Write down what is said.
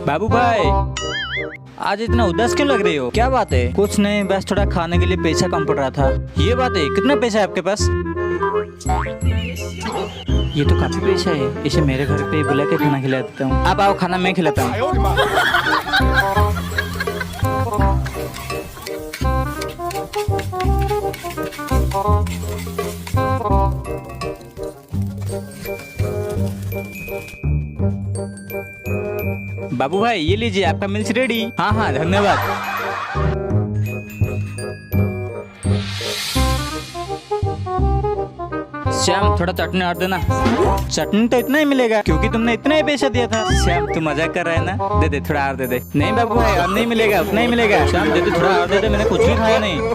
बाबू भाई, आज इतना उदास क्यों लग रही हो? क्या बात है? कुछ नहीं, बस थोड़ा खाने के लिए पैसा कम पड़ रहा था। ये बात है, कितना पैसा है आपके पास? ये तो काफी पैसा है, इसे मेरे घर पे बुला के खाना खिला देता हूँ। आप आओ, खाना मैं खिलाता हूँ। बाबू भाई, ये लीजिए, आपका मिल्स रेडी। हाँ हाँ, धन्यवाद। श्याम, थोड़ा चटनी और देना। चटनी तो इतना ही मिलेगा क्योंकि तुमने इतना ही पैसा दिया था। श्याम, तू मजाक कर रहा है ना? दे दे, थोड़ा और दे दे। नहीं बाबू भाई, और नहीं मिलेगा, उतना ही मिलेगा। श्याम दे दे, थोड़ा और दे दे, मैंने कुछ भी खाया नहीं।